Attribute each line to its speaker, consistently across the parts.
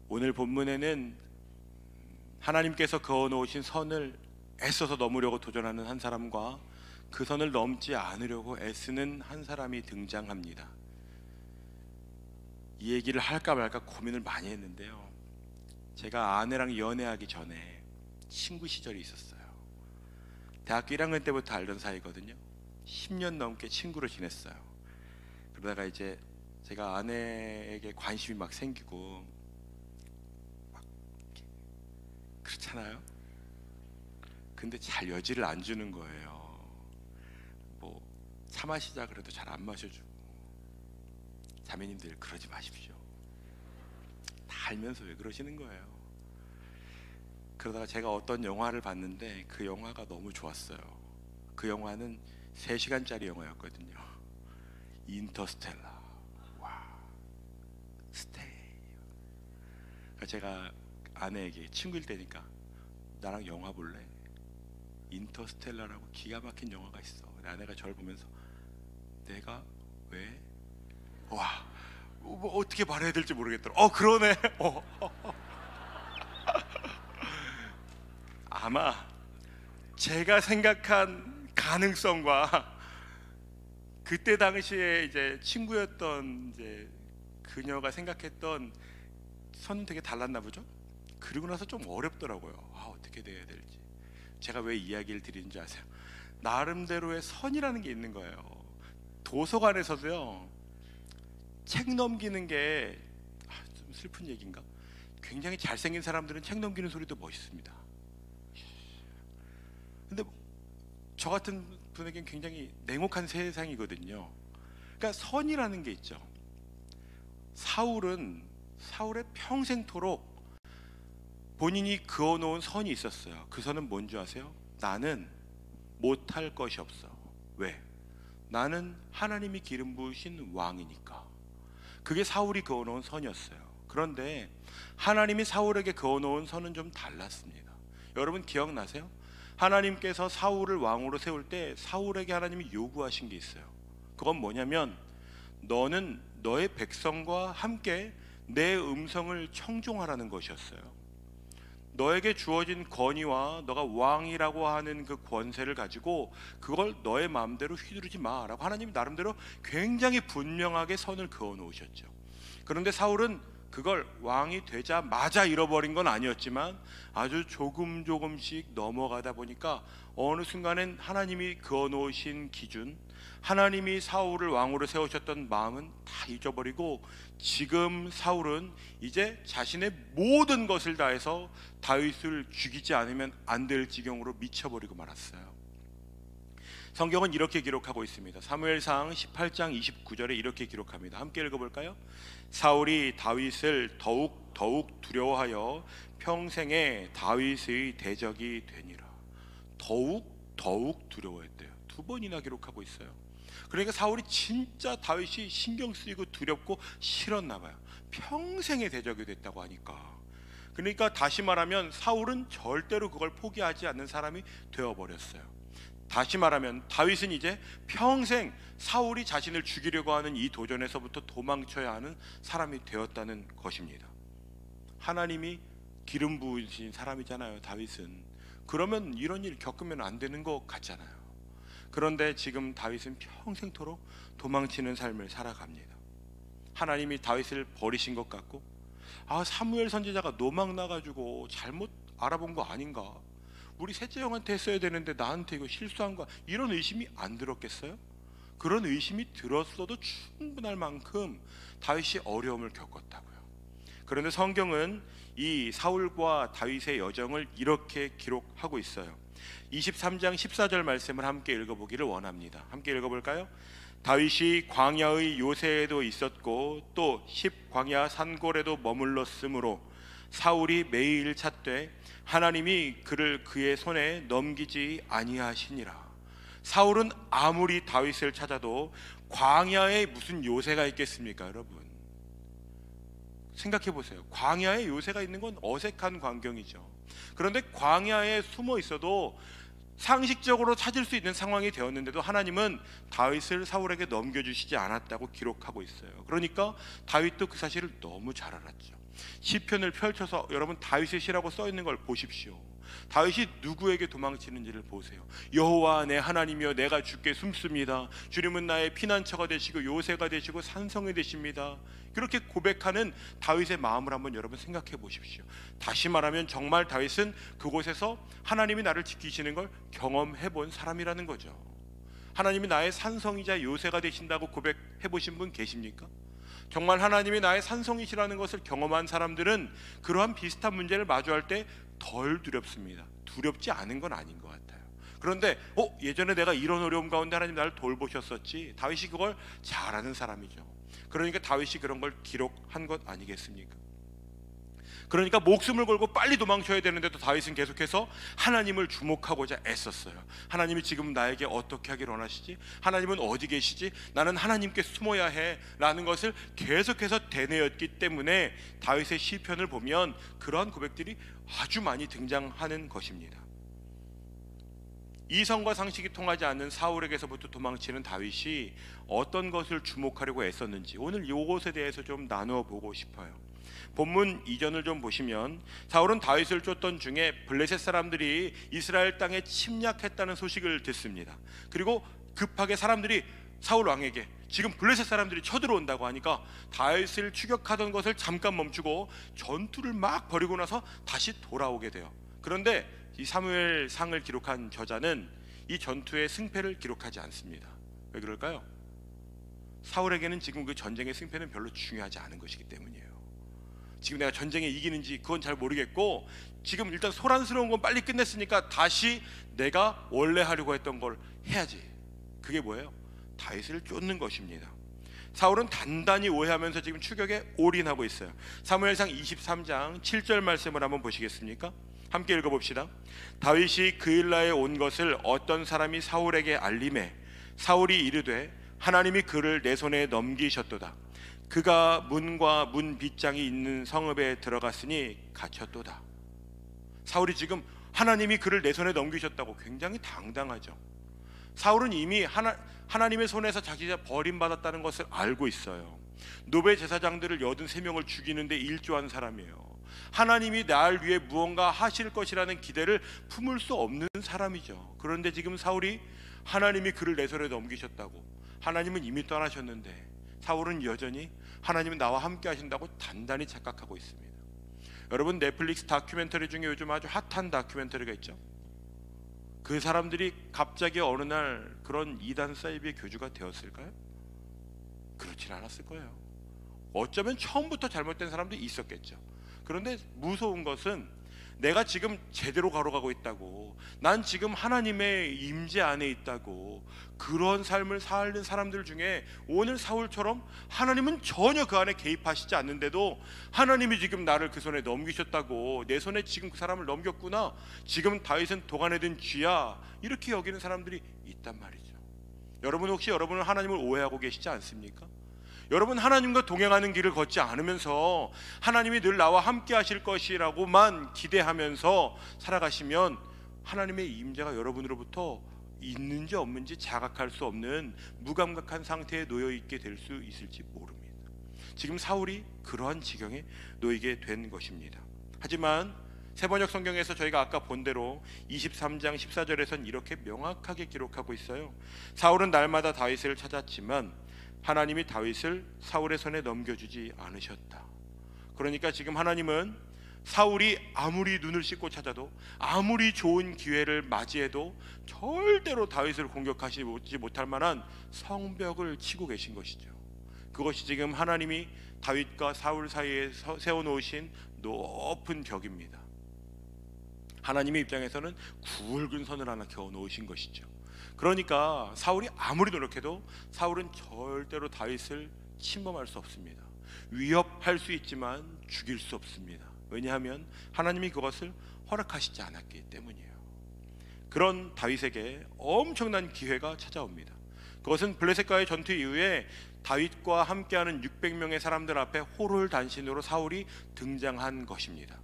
Speaker 1: 오늘 본문에는 하나님께서 그어놓으신 선을 애써서 넘으려고 도전하는 한 사람과 그 선을 넘지 않으려고 애쓰는 한 사람이 등장합니다. 이 얘기를 할까 말까 고민을 많이 했는데요, 제가 아내랑 연애하기 전에 친구 시절이 있었어요. 대학교 1학년 때부터 알던 사이거든요. 10년 넘게 친구로 지냈어요. 그러다가 이제 제가 아내에게 관심이 막 생기고 막 그렇잖아요. 근데 잘 여지를 안 주는 거예요. 뭐 차 마시자 그래도 잘 안 마셔주고. 자매님들 그러지 마십시오. 다 알면서 왜 그러시는 거예요? 그러다가 제가 어떤 영화를 봤는데 그 영화가 너무 좋았어요. 그 영화는 3시간짜리 영화였거든요. 인터스텔라. 와, 스테이. 제가 아내에게, 친구일 때니까 나랑 영화 볼래? 인터스텔라라고 기가 막힌 영화가 있어. 아내가 저를 보면서 내가 왜? 와, 뭐 어떻게 말해야 될지 모르겠더라. 그러네. 아마 제가 생각한 가능성과 그때 당시에 이제 친구였던 이제 그녀가 생각했던 선은 되게 달랐나 보죠. 그리고 나서 좀 어렵더라고요. 어떻게 돼야 될지. 제가 왜 이야기를 드리는지 아세요? 나름대로의 선이라는 게 있는 거예요. 도서관에서도요, 책 넘기는 게 좀 슬픈 얘기인가? 굉장히 잘생긴 사람들은 책 넘기는 소리도 멋있습니다. 근데 저 같은 분에겐 굉장히 냉혹한 세상이거든요. 그러니까 선이라는 게 있죠. 사울의 평생토록 본인이 그어놓은 선이 있었어요. 그 선은 뭔지 아세요? 나는 못할 것이 없어. 왜? 나는 하나님이 기름 부으신 왕이니까. 그게 사울이 그어놓은 선이었어요. 그런데 하나님이 사울에게 그어놓은 선은 좀 달랐습니다. 여러분 기억나세요? 하나님께서 사울을 왕으로 세울 때 사울에게 하나님이 요구하신 게 있어요. 그건 뭐냐면, 너는 너의 백성과 함께 내 음성을 청종하라는 것이었어요. 너에게 주어진 권위와 너가 왕이라고 하는 그 권세를 가지고 그걸 너의 마음대로 휘두르지 마라고 하나님이 나름대로 굉장히 분명하게 선을 그어 놓으셨죠. 그런데 사울은 그걸 왕이 되자마자 잃어버린 건 아니었지만 아주 조금씩 넘어가다 보니까 어느 순간엔 하나님이 그어 놓으신 기준, 하나님이 사울을 왕으로 세우셨던 마음은 다 잊어버리고 지금 사울은 이제 자신의 모든 것을 다해서 다윗을 죽이지 않으면 안 될 지경으로 미쳐버리고 말았어요. 성경은 이렇게 기록하고 있습니다. 사무엘상 18장 29절에 이렇게 기록합니다. 함께 읽어볼까요? 사울이 다윗을 더욱 두려워하여 평생에 다윗의 대적이 되니라. 더욱 두려워했대요. 2번이나 기록하고 있어요. 그러니까 사울이 진짜 다윗이 신경 쓰이고 두렵고 싫었나 봐요. 평생의 대적이 됐다고 하니까. 그러니까 다시 말하면 사울은 절대로 그걸 포기하지 않는 사람이 되어버렸어요. 다시 말하면 다윗은 이제 평생 사울이 자신을 죽이려고 하는 이 도전에서부터 도망쳐야 하는 사람이 되었다는 것입니다. 하나님이 기름 부으신 사람이잖아요, 다윗은. 그러면 이런 일 겪으면 안 되는 것 같잖아요. 그런데 지금 다윗은 평생토록 도망치는 삶을 살아갑니다. 하나님이 다윗을 버리신 것 같고, 사무엘 선지자가 노망 나가지고 잘못 알아본 거 아닌가, 우리 셋째 형한테 했어야 되는데 나한테 이거 실수한 거, 이런 의심이 안 들었겠어요? 그런 의심이 들었어도 충분할 만큼 다윗이 어려움을 겪었다고요. 그런데 성경은 이 사울과 다윗의 여정을 이렇게 기록하고 있어요. 23장 14절 말씀을 함께 읽어보기를 원합니다. 함께 읽어볼까요? 다윗이 광야의 요새에도 있었고 또 십광야 산골에도 머물렀으므로 사울이 매일 찾되 하나님이 그를 그의 손에 넘기지 아니하시니라. 사울은 아무리 다윗을 찾아도 광야에 무슨 요새가 있겠습니까? 여러분 생각해 보세요. 광야에 요새가 있는 건 어색한 광경이죠. 그런데 광야에 숨어 있어도 상식적으로 찾을 수 있는 상황이 되었는데도 하나님은 다윗을 사울에게 넘겨주시지 않았다고 기록하고 있어요. 그러니까 다윗도 그 사실을 너무 잘 알았죠. 시편을 펼쳐서 여러분 다윗의 시라고 써 있는 걸 보십시오. 다윗이 누구에게 도망치는지를 보세요. 여호와 내 하나님이여 내가 주께 숨습니다. 주님은 나의 피난처가 되시고 요새가 되시고 산성이 되십니다. 그렇게 고백하는 다윗의 마음을 한번 여러분 생각해 보십시오. 다시 말하면 정말 다윗은 그곳에서 하나님이 나를 지키시는 걸 경험해 본 사람이라는 거죠. 하나님이 나의 산성이자 요새가 되신다고 고백해 보신 분 계십니까? 정말 하나님이 나의 산성이시라는 것을 경험한 사람들은 그러한 비슷한 문제를 마주할 때 덜 두렵습니다. 두렵지 않은 건 아닌 것 같아요. 그런데 예전에 내가 이런 어려움 가운데 하나님 나를 돌보셨었지. 다윗이 그걸 잘 아는 사람이죠. 그러니까 다윗이 그런 걸 기록한 것 아니겠습니까? 그러니까 목숨을 걸고 빨리 도망쳐야 되는데도 다윗은 계속해서 하나님을 주목하고자 애썼어요. 하나님이 지금 나에게 어떻게 하길 원하시지? 하나님은 어디 계시지? 나는 하나님께 숨어야 해 라는 것을 계속해서 되뇌었기 때문에 다윗의 시편을 보면 그러한 고백들이 아주 많이 등장하는 것입니다. 이성과 상식이 통하지 않는 사울에게서부터 도망치는 다윗이 어떤 것을 주목하려고 애썼는지 오늘 이것에 대해서 좀 나누어 보고 싶어요. 본문 이전을 좀 보시면 사울은 다윗을 쫓던 중에 블레셋 사람들이 이스라엘 땅에 침략했다는 소식을 듣습니다. 그리고 급하게 사람들이 사울 왕에게 지금 블레셋 사람들이 쳐들어온다고 하니까 다윗을 추격하던 것을 잠깐 멈추고 전투를 막 벌이고 나서 다시 돌아오게 돼요. 그런데 이 사무엘상을 기록한 저자는 이 전투의 승패를 기록하지 않습니다. 왜 그럴까요? 사울에게는 지금 그 전쟁의 승패는 별로 중요하지 않은 것이기 때문이에요. 지금 내가 전쟁에 이기는지 그건 잘 모르겠고 지금 일단 소란스러운 건 빨리 끝냈으니까 다시 내가 원래 하려고 했던 걸 해야지. 그게 뭐예요? 다윗을 쫓는 것입니다. 사울은 단단히 오해하면서 지금 추격에 올인하고 있어요. 사무엘상 23장 7절 말씀을 한번 보시겠습니까? 함께 읽어봅시다. 다윗이 그일라에 온 것을 어떤 사람이 사울에게 알림해 사울이 이르되 하나님이 그를 내 손에 넘기셨도다. 그가 문과 문 빗장이 있는 성읍에 들어갔으니 갇혔도다. 사울이 지금 하나님이 그를 내 손에 넘기셨다고 굉장히 당당하죠. 사울은 이미 하나님의 손에서 자기가 버림받았다는 것을 알고 있어요. 노베 제사장들을 83명을 죽이는데 일조한 사람이에요. 하나님이 날 위해 무언가 하실 것이라는 기대를 품을 수 없는 사람이죠. 그런데 지금 사울이 하나님이 그를 내 손에 넘기셨다고, 하나님은 이미 떠나셨는데 사울은 여전히 하나님은 나와 함께 하신다고 단단히 착각하고 있습니다. 여러분, 넷플릭스 다큐멘터리 중에 요즘 아주 핫한 다큐멘터리가 있죠. 그 사람들이 갑자기 어느 날 그런 이단 사이비의 교주가 되었을까요? 그렇진 않았을 거예요. 어쩌면 처음부터 잘못된 사람도 있었겠죠. 그런데 무서운 것은 내가 지금 제대로 걸어가고 있다고, 난 지금 하나님의 임재 안에 있다고, 그런 삶을 사는 사람들 중에 오늘 사울처럼 하나님은 전혀 그 안에 개입하시지 않는데도 하나님이 지금 나를 그 손에 넘기셨다고, 내 손에 지금 그 사람을 넘겼구나, 지금 다윗은 도간에 든 쥐야, 이렇게 여기는 사람들이 있단 말이죠. 여러분, 혹시 여러분은 하나님을 오해하고 계시지 않습니까? 여러분, 하나님과 동행하는 길을 걷지 않으면서 하나님이 늘 나와 함께 하실 것이라고만 기대하면서 살아가시면 하나님의 임재가 여러분으로부터 있는지 없는지 자각할 수 없는 무감각한 상태에 놓여 있게 될 수 있을지 모릅니다. 지금 사울이 그러한 지경에 놓이게 된 것입니다. 하지만 세번역 성경에서 저희가 아까 본 대로 23장 14절에선 이렇게 명확하게 기록하고 있어요. 사울은 날마다 다윗을 찾았지만 하나님이 다윗을 사울의 손에 넘겨주지 않으셨다. 그러니까 지금 하나님은 사울이 아무리 눈을 씻고 찾아도, 아무리 좋은 기회를 맞이해도 절대로 다윗을 공격하지 못할 만한 성벽을 치고 계신 것이죠. 그것이 지금 하나님이 다윗과 사울 사이에 세워놓으신 높은 벽입니다. 하나님의 입장에서는 굵은 선을 하나 그어놓으신 것이죠. 그러니까 사울이 아무리 노력해도 사울은 절대로 다윗을 침범할 수 없습니다. 위협할 수 있지만 죽일 수 없습니다. 왜냐하면 하나님이 그것을 허락하시지 않았기 때문이에요. 그런 다윗에게 엄청난 기회가 찾아옵니다. 그것은 블레셋과의 전투 이후에 다윗과 함께하는 600명의 사람들 앞에 호롤단신으로 사울이 등장한 것입니다.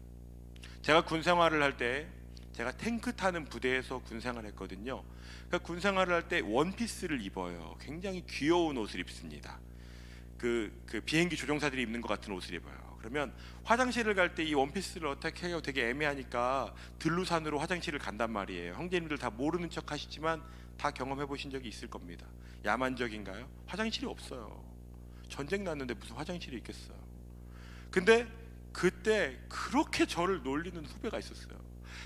Speaker 1: 제가 군 생활을 할 때, 제가 탱크 타는 부대에서 군 생활을 했거든요. 그러니까 군 생활을 할 때 원피스를 입어요. 굉장히 귀여운 옷을 입습니다. 그 비행기 조종사들이 입는 것 같은 옷을 입어요. 그러면 화장실을 갈 때 이 원피스를 어떻게 해요? 되게 애매하니까 들루산으로 화장실을 간단 말이에요. 형제님들 다 모르는 척 하시지만 다 경험해 보신 적이 있을 겁니다. 야만적인가요? 화장실이 없어요. 전쟁 났는데 무슨 화장실이 있겠어요. 근데 그때 그렇게 저를 놀리는 후배가 있었어요.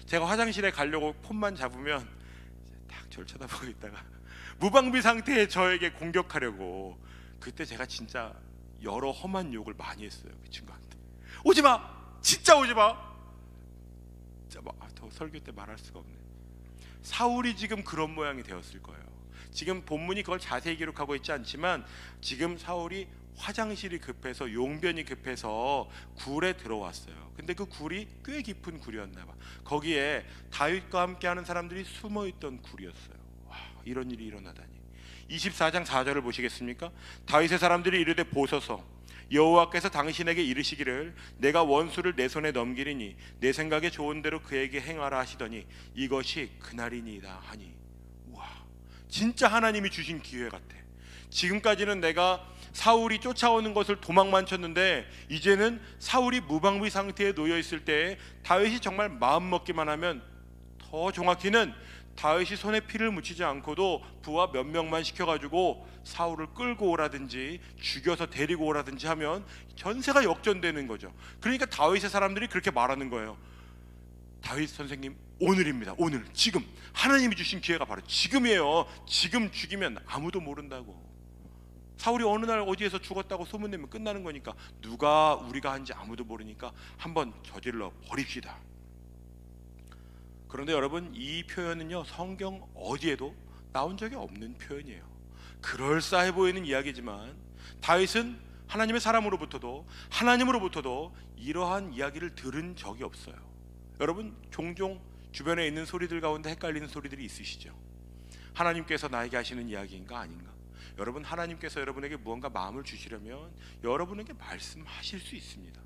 Speaker 1: 제가 화장실에 가려고 폰만 잡으면 딱 저를 쳐다보고 있다가 무방비 상태의 저에게 공격하려고. 그때 제가 진짜 여러 험한 욕을 많이 했어요. 그 친구한테. 오지마! 진짜 오지마! 더 설교 때 말할 수가 없네. 사울이 지금 그런 모양이 되었을 거예요. 지금 본문이 그걸 자세히 기록하고 있지 않지만 지금 사울이 화장실이 급해서, 용변이 급해서 굴에 들어왔어요. 근데 그 굴이 꽤 깊은 굴이었나 봐. 거기에 다윗과 함께하는 사람들이 숨어있던 굴이었어요. 와, 이런 일이 일어나다니. 24장 4절을 보시겠습니까? 다윗의 사람들이 이르되 보소서, 여호와께서 당신에게 이르시기를 내가 원수를 내 손에 넘기리니 내 생각에 좋은 대로 그에게 행하라 하시더니 이것이 그날이니이다 하니. 와, 진짜 하나님이 주신 기회 같아. 지금까지는 내가 사울이 쫓아오는 것을 도망만 쳤는데 이제는 사울이 무방비 상태에 놓여 있을 때 다윗이 정말 마음 먹기만 하면, 더 정확히는 다윗이 손에 피를 묻히지 않고도 부하 몇 명만 시켜가지고 사울을 끌고 오라든지 죽여서 데리고 오라든지 하면 전세가 역전되는 거죠. 그러니까 다윗의 사람들이 그렇게 말하는 거예요. 다윗 선생님, 오늘입니다. 오늘, 지금 하나님이 주신 기회가 바로 지금이에요. 지금 죽이면 아무도 모른다고. 사울이 어느 날 어디에서 죽었다고 소문내면 끝나는 거니까 누가 우리가 한지 아무도 모르니까 한번 저질러 버립시다. 그런데 여러분, 이 표현은요 성경 어디에도 나온 적이 없는 표현이에요. 그럴싸해 보이는 이야기지만 다윗은 하나님의 사람으로부터도 하나님으로부터도 이러한 이야기를 들은 적이 없어요. 여러분, 종종 주변에 있는 소리들 가운데 헷갈리는 소리들이 있으시죠? 하나님께서 나에게 하시는 이야기인가 아닌가? 여러분, 하나님께서 여러분에게 무언가 마음을 주시려면 여러분에게 말씀하실 수 있습니다.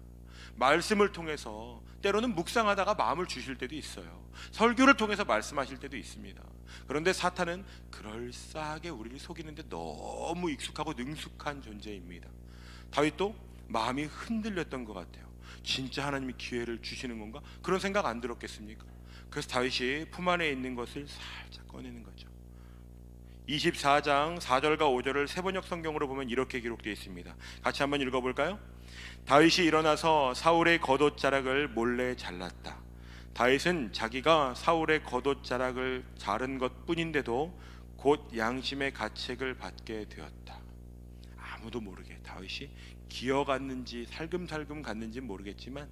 Speaker 1: 말씀을 통해서 때로는 묵상하다가 마음을 주실 때도 있어요. 설교를 통해서 말씀하실 때도 있습니다. 그런데 사탄은 그럴싸하게 우리를 속이는데 너무 익숙하고 능숙한 존재입니다. 다윗도 마음이 흔들렸던 것 같아요. 진짜 하나님이 기회를 주시는 건가? 그런 생각 안 들었겠습니까? 그래서 다윗이 품 안에 있는 것을 살짝 꺼내는 거죠. 24장 4절과 5절을 세번역 성경으로 보면 이렇게 기록되어 있습니다. 같이 한번 읽어볼까요? 다윗이 일어나서 사울의 겉옷자락을 몰래 잘랐다. 다윗은 자기가 사울의 겉옷자락을 자른 것 뿐인데도 곧 양심의 가책을 받게 되었다. 아무도 모르게 다윗이 기어갔는지 살금살금 갔는지 모르겠지만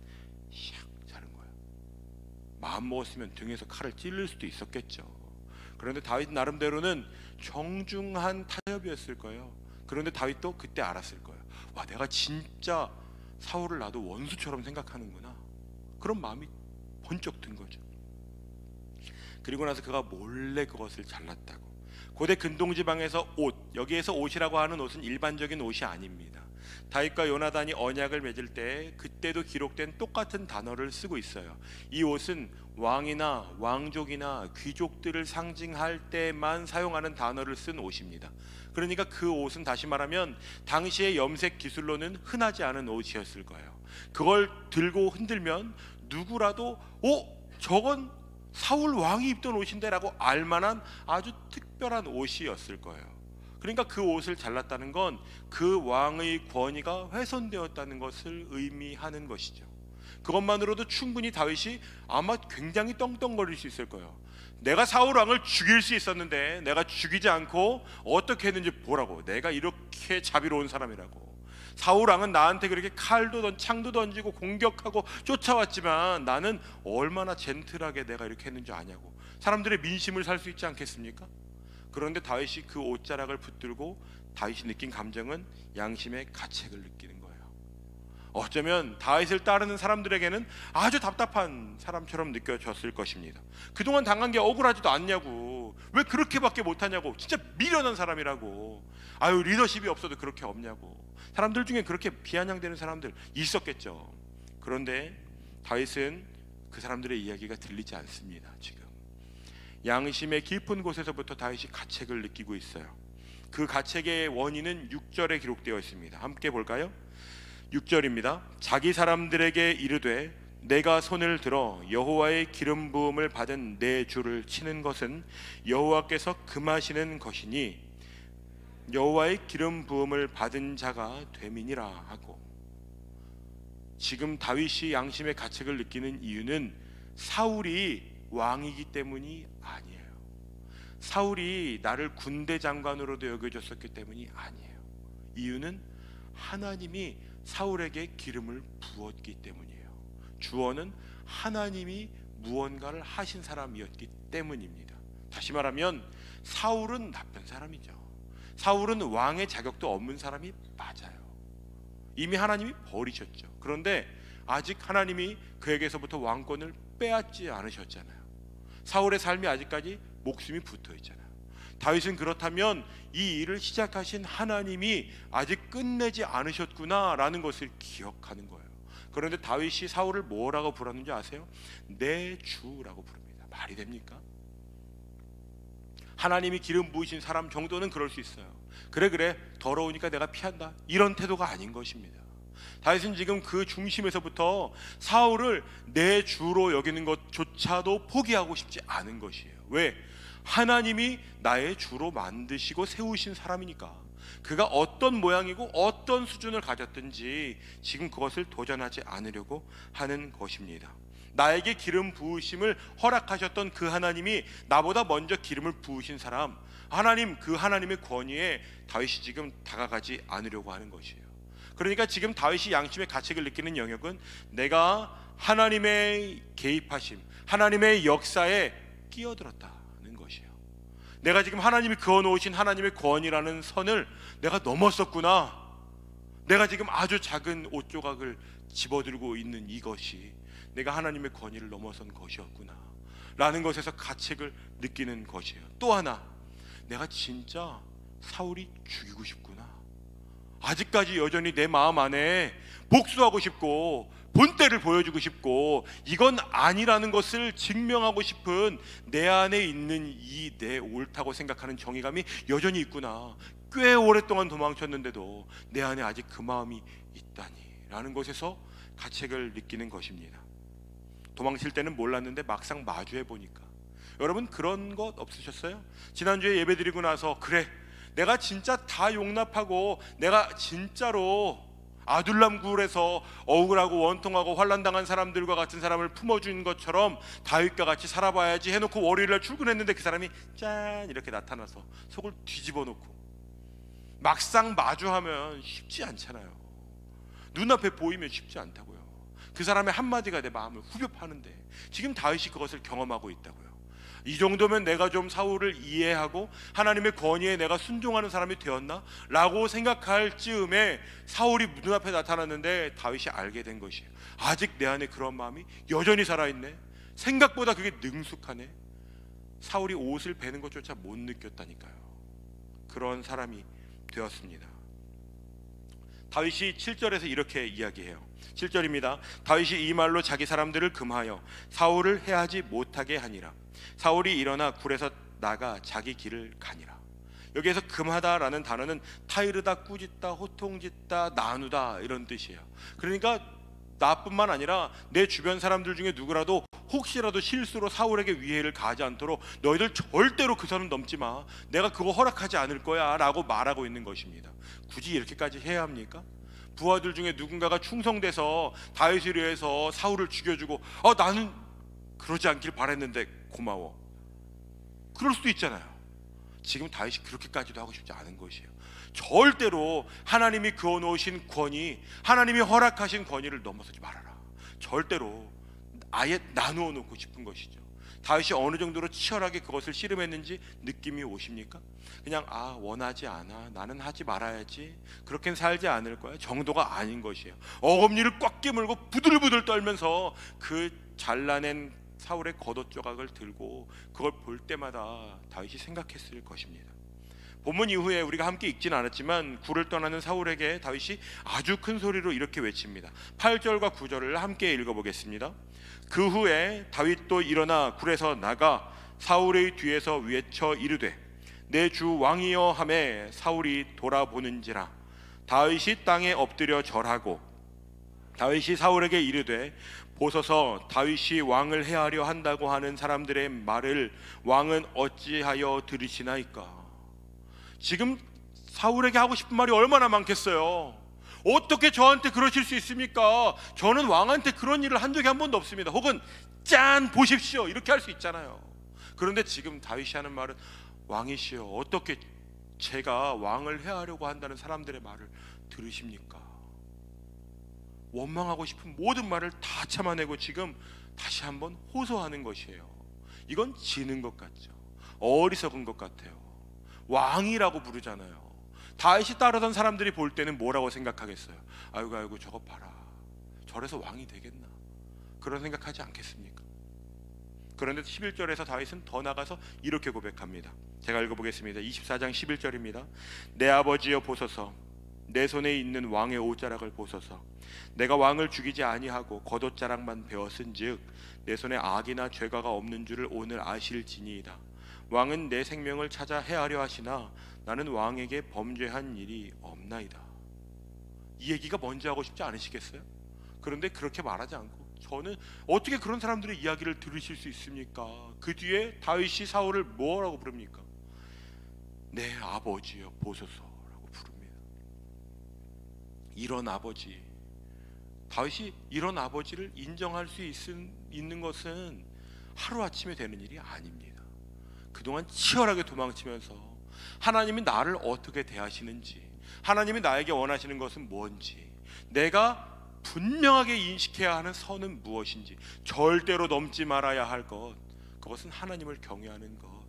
Speaker 1: 샥 자른 거예요. 마음 먹었으면 등에서 칼을 찔릴 수도 있었겠죠. 그런데 다윗 나름대로는 정중한 타협이었을 거예요. 그런데 다윗도 그때 알았을 거예요. 와, 내가 진짜 사울을 나도 원수처럼 생각하는구나. 그런 마음이 번쩍 든 거죠. 그리고 나서 그가 몰래 그것을 잘랐다고. 고대 근동지방에서 옷, 여기에서 옷이라고 하는 옷은 일반적인 옷이 아닙니다. 다윗과 요나단이 언약을 맺을 때 그때도 기록된 똑같은 단어를 쓰고 있어요. 이 옷은 왕이나 왕족이나 귀족들을 상징할 때만 사용하는 단어를 쓴 옷입니다. 그러니까 그 옷은 다시 말하면 당시의 염색 기술로는 흔하지 않은 옷이었을 거예요. 그걸 들고 흔들면 누구라도 저건 사울 왕이 입던 옷인데 라고 알만한 아주 특별한 옷이었을 거예요. 그러니까 그 옷을 잘랐다는 건 그 왕의 권위가 훼손되었다는 것을 의미하는 것이죠. 그것만으로도 충분히 다윗이 아마 굉장히 떵떵거릴 수 있을 거예요. 내가 사울 왕을 죽일 수 있었는데 내가 죽이지 않고 어떻게 했는지 보라고. 내가 이렇게 자비로운 사람이라고. 사울 왕은 나한테 그렇게 창도 던지고 공격하고 쫓아왔지만 나는 얼마나 젠틀하게 내가 이렇게 했는지 아냐고. 사람들의 민심을 살 수 있지 않겠습니까? 그런데 다윗이 그 옷자락을 붙들고 다윗이 느낀 감정은 양심의 가책을 느끼는 거예요. 어쩌면 다윗을 따르는 사람들에게는 아주 답답한 사람처럼 느껴졌을 것입니다. 그동안 당한 게 억울하지도 않냐고. 왜 그렇게밖에 못하냐고. 진짜 미련한 사람이라고. 아유, 리더십이 없어도 그렇게 없냐고. 사람들 중에 그렇게 비아냥대는 사람들 있었겠죠. 그런데 다윗은 그 사람들의 이야기가 들리지 않습니다. 지금 양심의 깊은 곳에서부터 다윗이 가책을 느끼고 있어요. 그 가책의 원인은 6절에 기록되어 있습니다. 함께 볼까요? 6절입니다. 자기 사람들에게 이르되 내가 손을 들어 여호와의 기름 부음을 받은 내 주를 치는 것은 여호와께서 금하시는 것이니 여호와의 기름 부음을 받은 자가 됨이니라 하고, 지금 다윗이 양심의 가책을 느끼는 이유는 사울이 왕이기 때문이 아니에요. 사울이 나를 군대 장관으로도 여겨줬었기 때문이 아니에요. 이유는 하나님이 사울에게 기름을 부었기 때문이에요. 주어는 하나님이 무언가를 하신 사람이었기 때문입니다. 다시 말하면 사울은 나쁜 사람이죠. 사울은 왕의 자격도 없는 사람이 맞아요. 이미 하나님이 버리셨죠. 그런데 아직 하나님이 그에게서부터 왕권을 빼앗지 않으셨잖아요. 사울의 삶이 아직까지 목숨이 붙어 있잖아요. 다윗은 그렇다면 이 일을 시작하신 하나님이 아직 끝내지 않으셨구나라는 것을 기억하는 거예요. 그런데 다윗이 사울을 뭐라고 부르는지 아세요? 내 주라고 부릅니다. 말이 됩니까? 하나님이 기름 부으신 사람 정도는 그럴 수 있어요. 그래 더러우니까 내가 피한다, 이런 태도가 아닌 것입니다. 다윗은 지금 그 중심에서부터 사울을 내 주로 여기는 것조차도 포기하고 싶지 않은 것이에요. 왜? 하나님이 나의 주로 만드시고 세우신 사람이니까. 그가 어떤 모양이고 어떤 수준을 가졌든지 지금 그것을 도전하지 않으려고 하는 것입니다. 나에게 기름 부으심을 허락하셨던 그 하나님이 나보다 먼저 기름을 부으신 사람, 하나님, 그 하나님의 권위에 다윗이 지금 다가가지 않으려고 하는 것이에요. 그러니까 지금 다윗이 양심의 가책을 느끼는 영역은 내가 하나님의 개입하심, 하나님의 역사에 끼어들었다는 것이에요. 내가 지금 하나님이 그어놓으신 하나님의 권위라는 선을 내가 넘었었구나. 내가 지금 아주 작은 옷 조각을 집어들고 있는 이것이 내가 하나님의 권위를 넘어선 것이었구나 라는 것에서 가책을 느끼는 것이에요. 또 하나, 내가 진짜 사울이 죽이고 싶구나. 아직까지 여전히 내 마음 안에 복수하고 싶고 본때를 보여주고 싶고 이건 아니라는 것을 증명하고 싶은 내 안에 있는 이 내 옳다고 생각하는 정의감이 여전히 있구나. 꽤 오랫동안 도망쳤는데도 내 안에 아직 그 마음이 있다니 라는 것에서 가책을 느끼는 것입니다. 도망칠 때는 몰랐는데 막상 마주해 보니까, 여러분 그런 것 없으셨어요? 지난주에 예배 드리고 나서 그래, 내가 진짜 다 용납하고 내가 진짜로 아둘람 굴에서 억울하고 원통하고 환난당한 사람들과 같은 사람을 품어준 것처럼 다윗과 같이 살아봐야지 해놓고 월요일날 출근했는데 그 사람이 짠 이렇게 나타나서 속을 뒤집어 놓고, 막상 마주하면 쉽지 않잖아요. 눈앞에 보이면 쉽지 않다고요. 그 사람의 한마디가 내 마음을 후벼 파는데 지금 다윗이 그것을 경험하고 있다고요. 이 정도면 내가 좀 사울을 이해하고 하나님의 권위에 내가 순종하는 사람이 되었나? 라고 생각할 즈음에 사울이 눈앞에 나타났는데 다윗이 알게 된 것이에요. 아직 내 안에 그런 마음이 여전히 살아있네. 생각보다 그게 능숙하네. 사울이 옷을 베는 것조차 못 느꼈다니까요. 그런 사람이 되었습니다. 다윗이 7절에서 이렇게 이야기해요. 7절입니다. 다윗이 이 말로 자기 사람들을 금하여 사울을 해하지 못하게 하니라. 사울이 일어나 굴에서 나가 자기 길을 가니라. 여기에서 금하다라는 단어는 타이르다, 꾸짖다, 호통짓다, 나누다 이런 뜻이에요. 그러니까 나뿐만 아니라 내 주변 사람들 중에 누구라도 혹시라도 실수로 사울에게 위해를 가하지 않도록 너희들 절대로 그 선은 넘지 마, 내가 그거 허락하지 않을 거야 라고 말하고 있는 것입니다. 굳이 이렇게까지 해야 합니까? 부하들 중에 누군가가 충성돼서 다윗을 위해서 사울을 죽여주고 나는 그러지 않길 바랬는데 고마워, 그럴 수도 있잖아요. 지금 다윗이 그렇게까지도 하고 싶지 않은 것이에요. 절대로 하나님이 그어놓으신 권위, 하나님이 허락하신 권위를 넘어서지 말아라. 절대로 아예 나누어 놓고 싶은 것이죠. 다윗이 어느 정도로 치열하게 그것을 씨름했는지 느낌이 오십니까? 그냥 원하지 않아, 나는 하지 말아야지, 그렇게는 살지 않을 거야 정도가 아닌 것이에요. 어금니를 꽉 깨물고 부들부들 떨면서 그 잘라낸 사울의 겉옷 조각을 들고 그걸 볼 때마다 다윗이 생각했을 것입니다. 본문 이후에 우리가 함께 읽지는 않았지만 굴을 떠나는 사울에게 다윗이 아주 큰 소리로 이렇게 외칩니다. 8절과 9절을 함께 읽어보겠습니다. 그 후에 다윗도 일어나 굴에서 나가 사울의 뒤에서 외쳐 이르되 내 주 왕이여 하매 사울이 돌아보는지라 다윗이 땅에 엎드려 절하고 다윗이 사울에게 이르되 보소서 다윗이 왕을 해하려 한다고 하는 사람들의 말을 왕은 어찌하여 들으시나이까. 지금 사울에게 하고 싶은 말이 얼마나 많겠어요. 어떻게 저한테 그러실 수 있습니까? 저는 왕한테 그런 일을 한 적이 한 번도 없습니다. 혹은 짠 보십시오 이렇게 할 수 있잖아요. 그런데 지금 다윗이 하는 말은 왕이시여 어떻게 제가 왕을 해하려고 한다는 사람들의 말을 들으십니까? 원망하고 싶은 모든 말을 다 참아내고 지금 다시 한번 호소하는 것이에요. 이건 지는 것 같죠. 어리석은 것 같아요. 왕이라고 부르잖아요. 다윗이 따르던 사람들이 볼 때는 뭐라고 생각하겠어요? 아이고 아이고 저거 봐라, 저래서 왕이 되겠나, 그런 생각하지 않겠습니까? 그런데 11절에서 다윗은 더 나가서 이렇게 고백합니다. 제가 읽어보겠습니다. 24장 11절입니다. 내 아버지여 보소서, 내 손에 있는 왕의 옷자락을 보소서. 내가 왕을 죽이지 아니하고 겉옷자락만 베었은즉 내 손에 악이나 죄가가 없는 줄을 오늘 아실지니이다. 왕은 내 생명을 찾아 해하려 하시나 나는 왕에게 범죄한 일이 없나이다. 이 얘기가 뭔지 하고 싶지 않으시겠어요? 그런데 그렇게 말하지 않고 저는 어떻게 그런 사람들의 이야기를 들으실 수 있습니까? 그 뒤에 다윗이 사울을 뭐라고 부릅니까? 내 아버지여 보소서라고 부릅니다. 이런 아버지, 다윗이 이런 아버지를 인정할 수 있는 것은 하루아침에 되는 일이 아닙니다. 그동안 치열하게 도망치면서 하나님이 나를 어떻게 대하시는지, 하나님이 나에게 원하시는 것은 뭔지, 내가 분명하게 인식해야 하는 선은 무엇인지, 절대로 넘지 말아야 할 것, 그것은 하나님을 경외하는 것.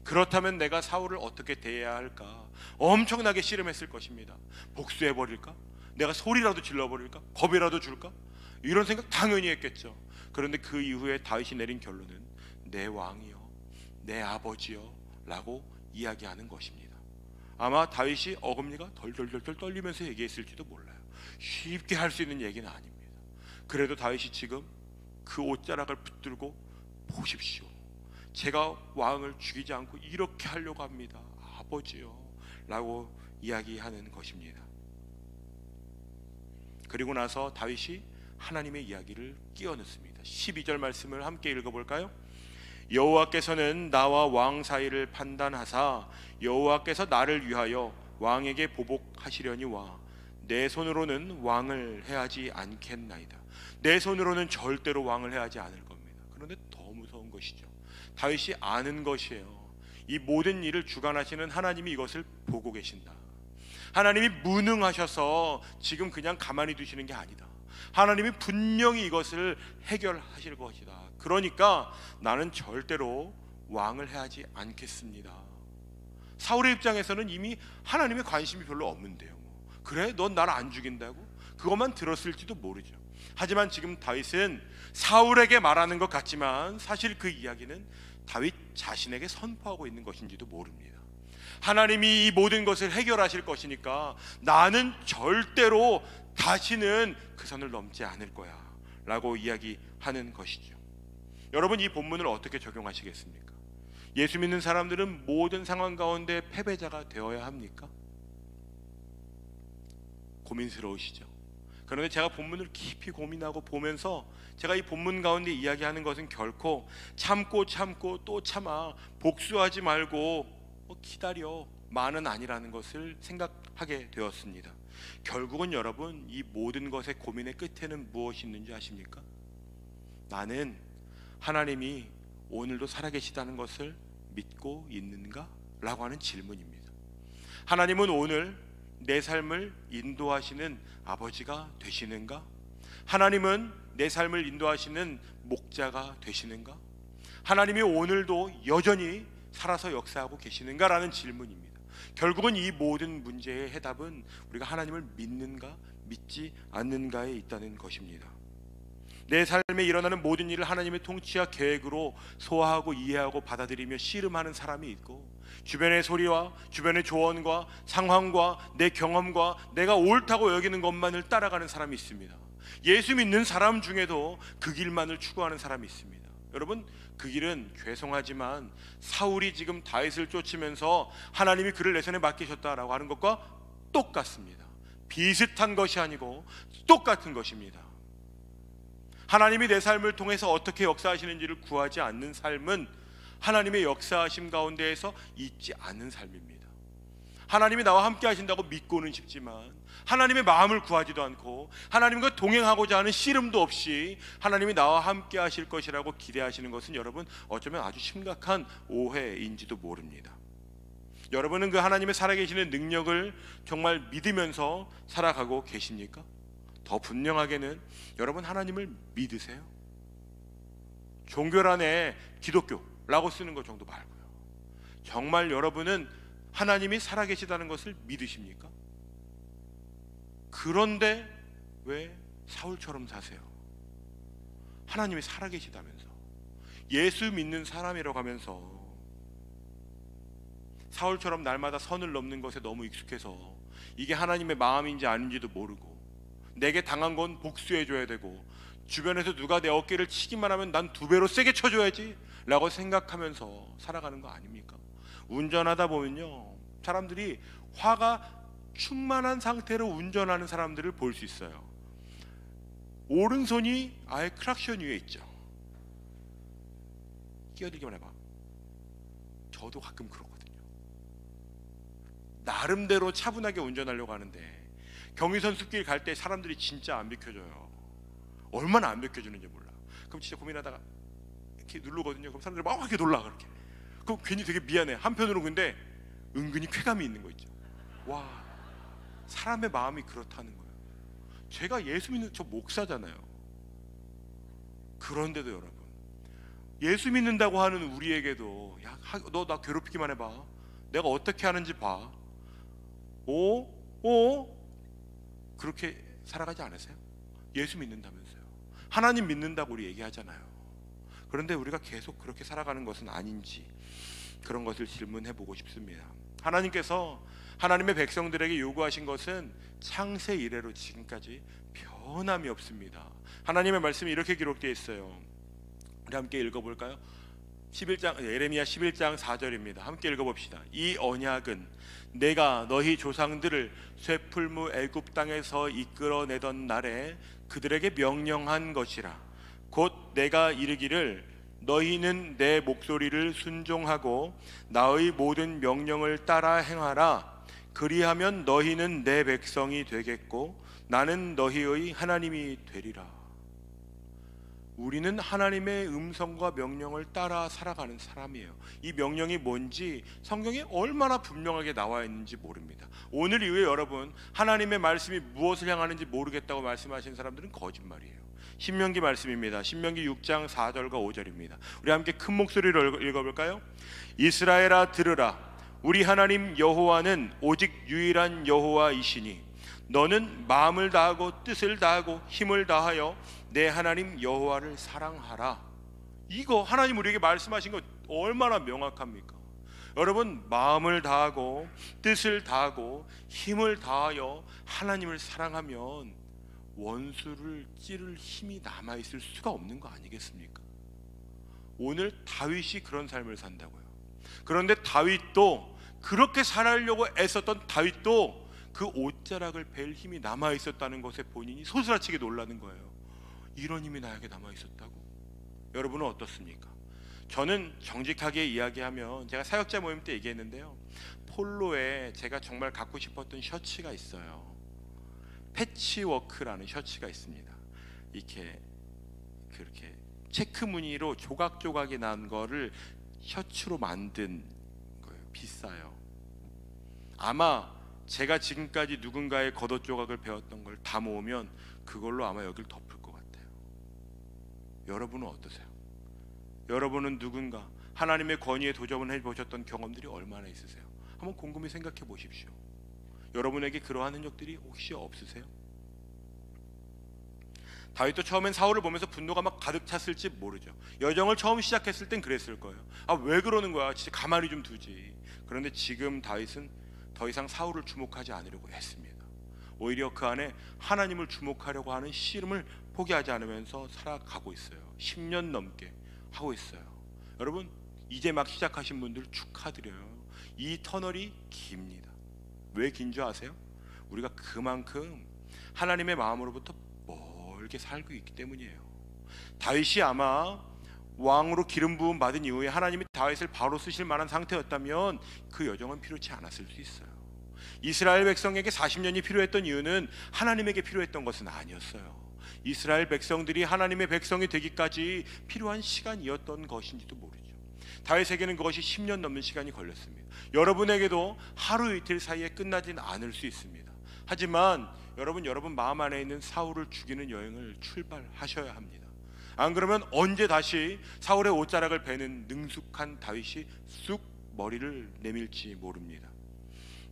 Speaker 1: 그렇다면 내가 사울을 어떻게 대해야 할까? 엄청나게 씨름했을 것입니다. 복수해버릴까? 내가 소리라도 질러버릴까? 겁이라도 줄까? 이런 생각 당연히 했겠죠. 그런데 그 이후에 다윗이 내린 결론은 내 왕이여, 내 아버지여 라고 이야기하는 것입니다. 아마 다윗이 어금니가 덜덜덜 떨리면서 얘기했을지도 몰라요. 쉽게 할 수 있는 얘기는 아닙니다. 그래도 다윗이 지금 그 옷자락을 붙들고 보십시오, 제가 왕을 죽이지 않고 이렇게 하려고 합니다, 아버지요 라고 이야기하는 것입니다. 그리고 나서 다윗이 하나님의 이야기를 끼워 넣습니다. 12절 말씀을 함께 읽어볼까요? 여호와께서는 나와 왕 사이를 판단하사 여호와께서 나를 위하여 왕에게 보복하시려니와 내 손으로는 왕을 해하지 않겠나이다. 내 손으로는 절대로 왕을 해하지 않을 겁니다. 그런데 더 무서운 것이죠. 다윗이 아는 것이에요. 이 모든 일을 주관하시는 하나님이 이것을 보고 계신다. 하나님이 무능하셔서 지금 그냥 가만히 두시는 게 아니다. 하나님이 분명히 이것을 해결하실 것이다. 그러니까 나는 절대로 왕을 해하지 않겠습니다. 사울의 입장에서는 이미 하나님의 관심이 별로 없는데요. 그래? 넌 나를 안 죽인다고? 그것만 들었을지도 모르죠. 하지만 지금 다윗은 사울에게 말하는 것 같지만 사실 그 이야기는 다윗 자신에게 선포하고 있는 것인지도 모릅니다. 하나님이 이 모든 것을 해결하실 것이니까 나는 절대로 다시는 그 선을 넘지 않을 거야 라고 이야기하는 것이죠. 여러분, 이 본문을 어떻게 적용하시겠습니까? 예수 믿는 사람들은 모든 상황 가운데 패배자가 되어야 합니까? 고민스러우시죠? 그런데 제가 본문을 깊이 고민하고 보면서 제가 이 본문 가운데 이야기하는 것은 결코 참고 또 참아 복수하지 말고 기다려 만은 아니라는 것을 생각하게 되었습니다. 결국은 여러분, 이 모든 것의 고민의 끝에는 무엇이 있는지 아십니까? 나는 하나님이 오늘도 살아계시다는 것을 믿고 있는가? 라고 하는 질문입니다. 하나님은 오늘 내 삶을 인도하시는 아버지가 되시는가? 하나님은 내 삶을 인도하시는 목자가 되시는가? 하나님이 오늘도 여전히 살아서 역사하고 계시는가? 라는 질문입니다. 결국은 이 모든 문제의 해답은 우리가 하나님을 믿는가 믿지 않는가에 있다는 것입니다. 내 삶에 일어나는 모든 일을 하나님의 통치와 계획으로 소화하고 이해하고 받아들이며 씨름하는 사람이 있고, 주변의 소리와 주변의 조언과 상황과 내 경험과 내가 옳다고 여기는 것만을 따라가는 사람이 있습니다. 예수 믿는 사람 중에도 그 길만을 추구하는 사람이 있습니다. 여러분, 그 길은 죄송하지만 사울이 지금 다윗을 쫓으면서 하나님이 그를 내 손에 맡기셨다라고 하는 것과 똑같습니다. 비슷한 것이 아니고 똑같은 것입니다. 하나님이 내 삶을 통해서 어떻게 역사하시는지를 구하지 않는 삶은 하나님의 역사하심 가운데에서 있지 않는 삶입니다. 하나님이 나와 함께 하신다고 믿고는 싶지만 하나님의 마음을 구하지도 않고 하나님과 동행하고자 하는 씨름도 없이 하나님이 나와 함께 하실 것이라고 기대하시는 것은 여러분 어쩌면 아주 심각한 오해인지도 모릅니다. 여러분은 그 하나님의 살아계시는 능력을 정말 믿으면서 살아가고 계십니까? 더 분명하게는 여러분 하나님을 믿으세요? 종교란에 기독교라고 쓰는 것 정도 말고요. 정말 여러분은 하나님이 살아계시다는 것을 믿으십니까? 그런데 왜 사울처럼 사세요? 하나님이 살아계시다면서, 예수 믿는 사람이라고 하면서 사울처럼 날마다 선을 넘는 것에 너무 익숙해서 이게 하나님의 마음인지 아닌지도 모르고 내게 당한 건 복수해줘야 되고 주변에서 누가 내 어깨를 치기만 하면 난 2배로 세게 쳐줘야지 라고 생각하면서 살아가는 거 아닙니까? 운전하다 보면요, 사람들이 화가 충만한 상태로 운전하는 사람들을 볼 수 있어요. 오른손이 아예 클락션 위에 있죠. 끼어들기만 해봐. 저도 가끔 그러거든요. 나름대로 차분하게 운전하려고 하는데 경의선 숲길 갈 때 사람들이 진짜 안 비켜줘요. 얼마나 안 비켜주는지 몰라. 그럼 진짜 고민하다가 이렇게 누르거든요. 그럼 사람들이 막 이렇게 놀라 그렇게. 그럼 괜히 되게 미안해. 한편으로 근데 은근히 쾌감이 있는 거 있죠. 와, 사람의 마음이 그렇다는 거예요. 제가 예수 믿는 저 목사잖아요. 그런데도 여러분, 예수 믿는다고 하는 우리에게도 야, 너 나 괴롭히기만 해봐. 내가 어떻게 하는지 봐. 그렇게 살아가지 않으세요? 예수 믿는다면서요. 하나님 믿는다고 우리 얘기하잖아요. 그런데 우리가 계속 그렇게 살아가는 것은 아닌지 그런 것을 질문해 보고 싶습니다. 하나님께서 하나님의 백성들에게 요구하신 것은 창세 이래로 지금까지 변함이 없습니다. 하나님의 말씀이 이렇게 기록되어 있어요. 우리 함께 읽어볼까요? 11장, 예레미야 11장 4절입니다. 함께 읽어봅시다. 이 언약은 내가 너희 조상들을 쇠풀무 애굽 땅에서 이끌어내던 날에 그들에게 명령한 것이라. 곧 내가 이르기를 너희는 내 목소리를 순종하고 나의 모든 명령을 따라 행하라. 그리하면 너희는 내 백성이 되겠고 나는 너희의 하나님이 되리라. 우리는 하나님의 음성과 명령을 따라 살아가는 사람이에요. 이 명령이 뭔지 성경에 얼마나 분명하게 나와 있는지 모릅니다. 오늘 이후에 여러분 하나님의 말씀이 무엇을 향하는지 모르겠다고 말씀하시는 사람들은 거짓말이에요. 신명기 말씀입니다. 신명기 6장 4절과 5절입니다. 우리 함께 큰 목소리로 읽어볼까요? 이스라엘아 들으라. 우리 하나님 여호와는 오직 유일한 여호와이시니 너는 마음을 다하고 뜻을 다하고 힘을 다하여 내 하나님 여호와를 사랑하라. 이거 하나님 우리에게 말씀하신 거 얼마나 명확합니까? 여러분, 마음을 다하고 뜻을 다하고 힘을 다하여 하나님을 사랑하면 원수를 찌를 힘이 남아있을 수가 없는 거 아니겠습니까? 오늘 다윗이 그런 삶을 산다고요. 그런데 다윗도 그렇게 살아려고 애썼던 다윗도 그 옷자락을 벨 힘이 남아있었다는 것에 본인이 소스라치게 놀라는 거예요. 이런 힘이 나에게 남아있었다고? 여러분은 어떻습니까? 저는 정직하게 이야기하면 제가 사역자 모임 때 얘기했는데요, 폴로에 제가 정말 갖고 싶었던 셔츠가 있어요. 패치워크라는 셔츠가 있습니다. 이렇게 그렇게 체크 무늬로 조각조각이 난 거를 셔츠로 만든 거예요. 비싸요. 아마 제가 지금까지 누군가의 겉옷 조각을 배웠던 걸 다 모으면 그걸로 아마 여길 덮을 것 같아요. 여러분은 어떠세요? 여러분은 누군가 하나님의 권위에 도전을 해보셨던 경험들이 얼마나 있으세요? 한번 곰곰이 생각해 보십시오. 여러분에게 그러한 흔적들이 혹시 없으세요? 다윗도 처음엔 사울을 보면서 분노가 막 가득 찼을지 모르죠. 여정을 처음 시작했을 땐 그랬을 거예요. 아, 왜 그러는 거야? 진짜 가만히 좀 두지. 그런데 지금 다윗은 더 이상 사울을 주목하지 않으려고 했습니다. 오히려 그 안에 하나님을 주목하려고 하는 씨름을 포기하지 않으면서 살아가고 있어요. 10년 넘게 하고 있어요. 여러분, 이제 막 시작하신 분들 축하드려요. 이 터널이 깁니다. 왜 긴 줄 아세요? 우리가 그만큼 하나님의 마음으로부터 멀게 살고 있기 때문이에요. 다윗이 아마 왕으로 기름 부음 받은 이후에 하나님이 다윗을 바로 쓰실 만한 상태였다면 그 여정은 필요치 않았을 수 있어요. 이스라엘 백성에게 40년이 필요했던 이유는 하나님에게 필요했던 것은 아니었어요. 이스라엘 백성들이 하나님의 백성이 되기까지 필요한 시간이었던 것인지도 모르죠. 다윗에게는 그것이 10년 넘는 시간이 걸렸습니다. 여러분에게도 하루 이틀 사이에 끝나진 않을 수 있습니다. 하지만 여러분 마음 안에 있는 사울을 죽이는 여행을 출발하셔야 합니다. 안 그러면 언제 다시 사울의 옷자락을 베는 능숙한 다윗이 쑥 머리를 내밀지 모릅니다.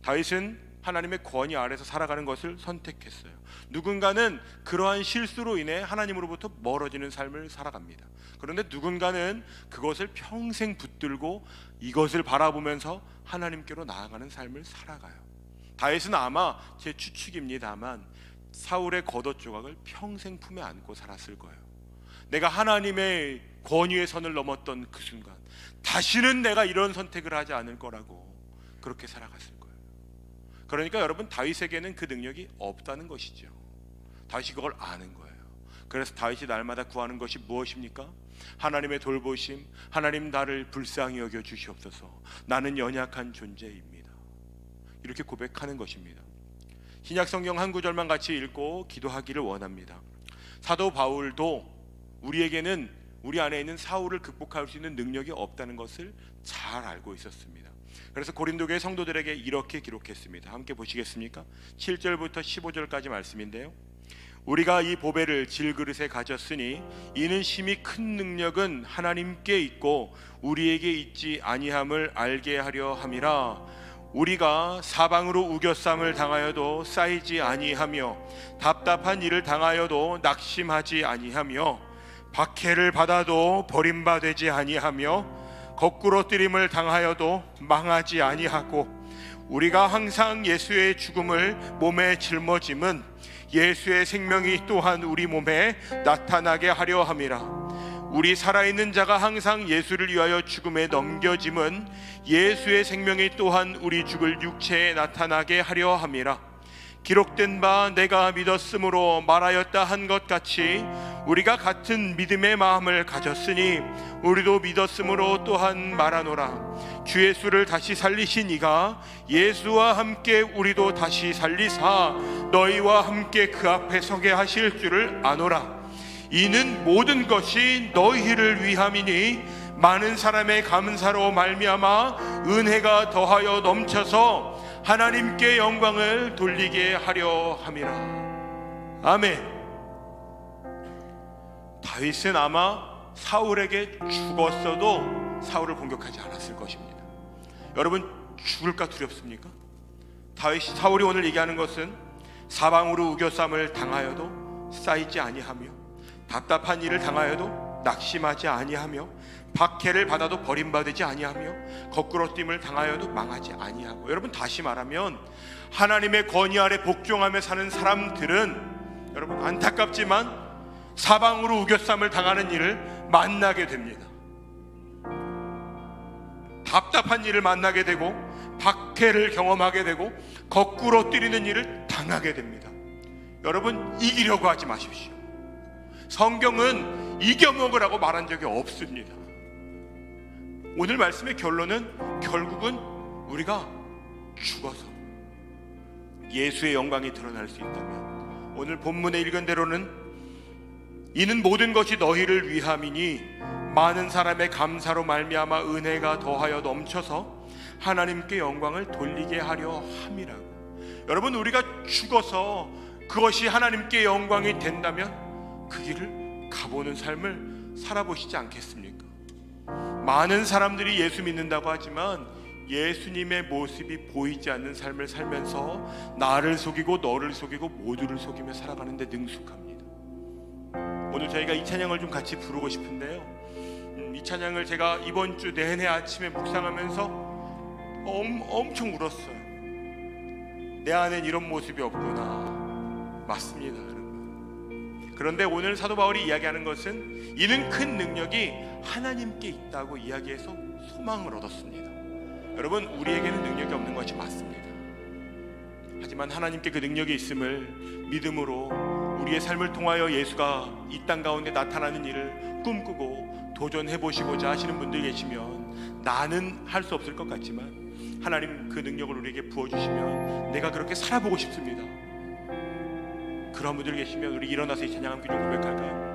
Speaker 1: 다윗은 하나님의 권위 아래서 살아가는 것을 선택했어요. 누군가는 그러한 실수로 인해 하나님으로부터 멀어지는 삶을 살아갑니다. 그런데 누군가는 그것을 평생 붙들고 이것을 바라보면서 하나님께로 나아가는 삶을 살아가요. 다윗은 아마 제 추측입니다만 사울의 겉옷 조각을 평생 품에 안고 살았을 거예요. 내가 하나님의 권위의 선을 넘었던 그 순간 다시는 내가 이런 선택을 하지 않을 거라고 그렇게 살아갔을 거예요. 그러니까 여러분, 다윗에게는 그 능력이 없다는 것이죠. 다윗이 그걸 아는 거예요. 그래서 다윗이 날마다 구하는 것이 무엇입니까? 하나님의 돌보심, 하나님 나를 불쌍히 여겨 주시옵소서. 나는 연약한 존재입니다. 이렇게 고백하는 것입니다. 신약 성경 한 구절만 같이 읽고 기도하기를 원합니다. 사도 바울도 우리에게는 우리 안에 있는 사울을 극복할 수 있는 능력이 없다는 것을 잘 알고 있었습니다. 그래서 고린도교회 성도들에게 이렇게 기록했습니다. 함께 보시겠습니까? 7절부터 15절까지 말씀인데요. 우리가 이 보배를 질그릇에 가졌으니 이는 심히 큰 능력은 하나님께 있고 우리에게 있지 아니함을 알게 하려 함이라. 우리가 사방으로 우겨쌈을 당하여도 쌓이지 아니하며 답답한 일을 당하여도 낙심하지 아니하며 박해를 받아도 버림받지 아니하며 거꾸로 뜨림을 당하여도 망하지 아니하고 우리가 항상 예수의 죽음을 몸에 짊어짐은 예수의 생명이 또한 우리 몸에 나타나게 하려 함이라. 우리 살아있는 자가 항상 예수를 위하여 죽음에 넘겨짐은 예수의 생명이 또한 우리 죽을 육체에 나타나게 하려 함이라. 기록된 바 내가 믿었으므로 말하였다 한 것 같이 우리가 같은 믿음의 마음을 가졌으니 우리도 믿었으므로 또한 말하노라. 주 예수를 다시 살리신 이가 예수와 함께 우리도 다시 살리사 너희와 함께 그 앞에 서게 하실 줄을 아노라. 이는 모든 것이 너희를 위함이니 많은 사람의 감사로 말미암아 은혜가 더하여 넘쳐서 하나님께 영광을 돌리게 하려 함이라. 아멘. 다윗은 아마 사울에게 죽었어도 사울을 공격하지 않았을 것입니다. 여러분, 죽을까 두렵습니까? 사울이 오늘 얘기하는 것은 사방으로 우겨쌈을 당하여도 쌓이지 아니하며 답답한 일을 당하여도 낙심하지 아니하며 박해를 받아도 버림받지 아니하며 거꾸로 됨을 당하여도 망하지 아니하고. 여러분, 다시 말하면 하나님의 권위 아래 복종하며 사는 사람들은 여러분 안타깝지만 사방으로 우겨쌈을 당하는 일을 만나게 됩니다. 답답한 일을 만나게 되고 박해를 경험하게 되고 거꾸로 뛰는 일을 당하게 됩니다. 여러분, 이기려고 하지 마십시오. 성경은 이겨먹으라고 말한 적이 없습니다. 오늘 말씀의 결론은 결국은 우리가 죽어서 예수의 영광이 드러날 수 있다면, 오늘 본문에 읽은 대로는 이는 모든 것이 너희를 위함이니 많은 사람의 감사로 말미암아 은혜가 더하여 넘쳐서 하나님께 영광을 돌리게 하려 함이라고. 여러분, 우리가 죽어서 그것이 하나님께 영광이 된다면 그 길을 가보는 삶을 살아보시지 않겠습니까? 많은 사람들이 예수 믿는다고 하지만 예수님의 모습이 보이지 않는 삶을 살면서 나를 속이고 너를 속이고 모두를 속이며 살아가는데 능숙합니다. 오늘 저희가 이 찬양을 좀 같이 부르고 싶은데요, 이 찬양을 제가 이번 주 내내 아침에 묵상하면서 엄청 울었어요. 내 안엔 이런 모습이 없구나. 맞습니다, 여러분. 그런데 오늘 사도 바울이 이야기하는 것은 이는 큰 능력이 하나님께 있다고 이야기해서 소망을 얻었습니다. 여러분, 우리에게는 능력이 없는 것이 맞습니다. 하지만 하나님께 그 능력이 있음을 믿음으로 우리의 삶을 통하여 예수가 이 땅 가운데 나타나는 일을 꿈꾸고 도전해 보시고자 하시는 분들 계시면, 나는 할 수 없을 것 같지만 하나님 그 능력을 우리에게 부어주시면 내가 그렇게 살아보고 싶습니다. 그런 분들 계시면 우리 일어나서 이 찬양 함께 좀 고백할까요?